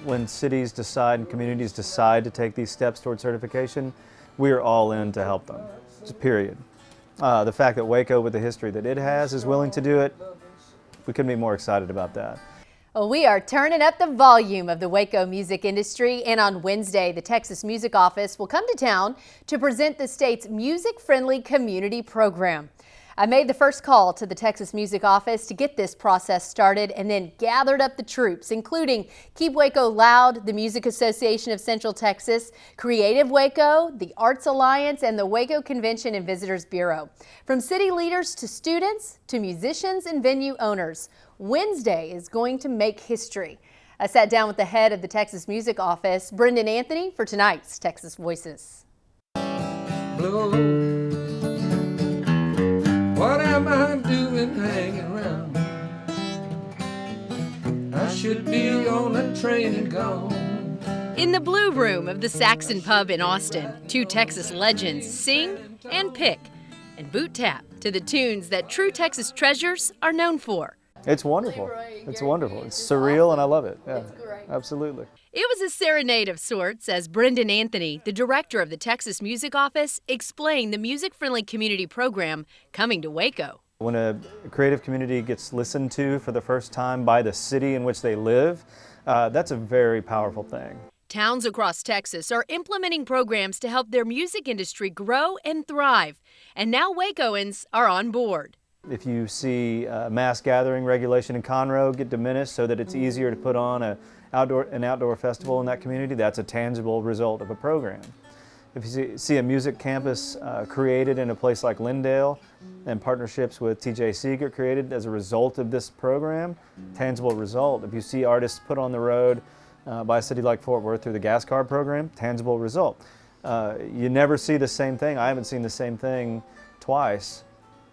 When cities decide and communities decide to take these steps toward certification, we are all in to help them, just period. The fact that Waco, with the history that it has, is willing to do it, we couldn't be more excited about that. Well, we are turning up the volume of the Waco music industry, and on Wednesday, the Texas Music Office will come to town to present the state's music-friendly community program. I made the first call to the Texas Music Office to get this process started and then gathered up the troops, including Keep Waco Loud, the Music Association of Central Texas, Creative Waco, the Arts Alliance, and the Waco Convention and Visitors Bureau. From city leaders to students to musicians and venue owners, Wednesday is going to make history. I sat down with the head of the Texas Music Office, Brendan Anthony, for tonight's Texas Voices. Blue. What am I doing hanging around? I should be on a train and gone. In the Blue Room of the Saxon Pub in Austin, two Texas legends sing and pick and boot tap to the tunes that true Texas treasures are known for. It's wonderful. It's wonderful. It's surreal and I love it. Yeah, absolutely. It was a serenade of sorts as Brendan Anthony, the director of the Texas Music Office, explained the music-friendly community program coming to Waco. When a creative community gets listened to for the first time by the city in which they live, that's a very powerful thing. Towns across Texas are implementing programs to help their music industry grow and thrive, and now Wacoans are on board. If you see mass gathering regulation in Conroe get diminished so that it's easier to put on an outdoor festival in that community, that's a tangible result of a program. If you see a music campus created in a place like Lindale and partnerships with TJC get created as a result of this program, tangible result. If you see artists put on the road by a city like Fort Worth through the gas card program, tangible result. You never see the same thing. I haven't seen the same thing twice.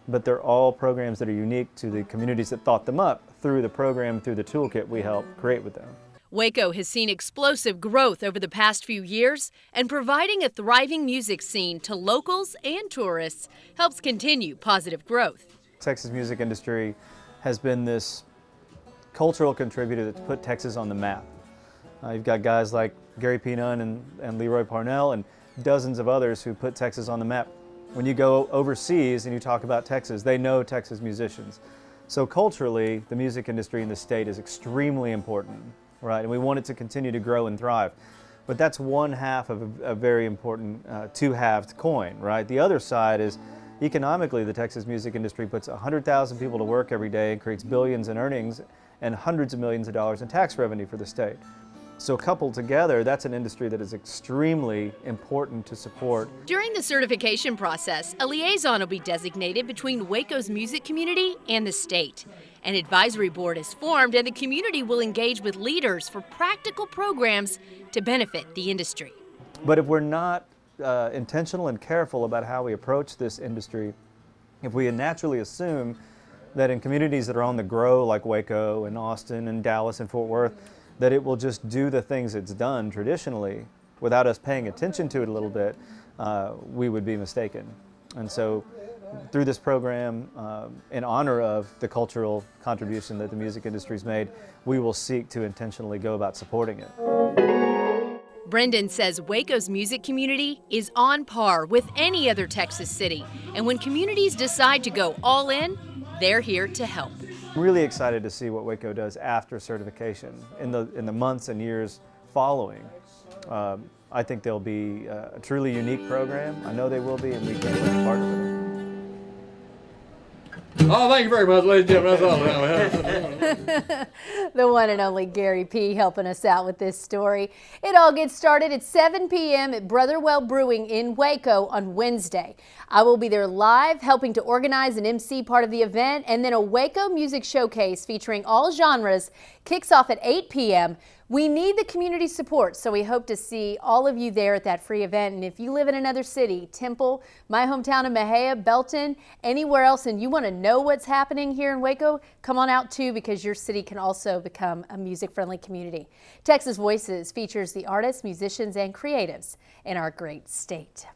But they're all programs that are unique to the communities that thought them up through the program, through the toolkit we help create with them. Waco has seen explosive growth over the past few years, and providing a thriving music scene to locals and tourists helps continue positive growth. Texas music industry has been this cultural contributor that's put Texas on the map. You've got guys like Gary P. Nunn and Leroy Parnell and dozens of others who put Texas on the map. When you go overseas and you talk about Texas, they know Texas musicians. So culturally, the music industry in the state is extremely important, right? And we want it to continue to grow and thrive. But that's one half of a very important two-halved coin, right? The other side is economically, the Texas music industry puts 100,000 people to work every day and creates billions in earnings and hundreds of millions of dollars in tax revenue for the state. So coupled together, that's an industry that is extremely important to support. During the certification process, a liaison will be designated between Waco's music community and the state. An advisory board is formed and the community will engage with leaders for practical programs to benefit the industry. But if we're not intentional and careful about how we approach this industry, if we naturally assume that in communities that are on the grow like Waco and Austin and Dallas and Fort Worth, that it will just do the things it's done traditionally without us paying attention to it a little bit, we would be mistaken. And so through this program, in honor of the cultural contribution that the music industry's made, we will seek to intentionally go about supporting it. Brendan says Waco's music community is on par with any other Texas city, and when communities decide to go all in, they're here to help. I'm really excited to see what Waco does after certification in the months and years following. I think they'll be a truly unique program. I know they will be, and we can't wait to partner with them. Oh, thank you very much, ladies and gentlemen. That's all. The one and only Gary P. helping us out with this story. It all gets started at 7 p.m. at Brotherwell Brewing in Waco on Wednesday. I will be there live helping to organize and MC part of the event, and then a Waco music showcase featuring all genres kicks off at 8 p.m. We need the community support, so we hope to see all of you there at that free event. And if you live in another city, Temple, my hometown of Mexia, Belton, anywhere else, and you want to know what's happening here in Waco, come on out too, because your city can also become a music-friendly community. Texas Voices features the artists, musicians, and creatives in our great state.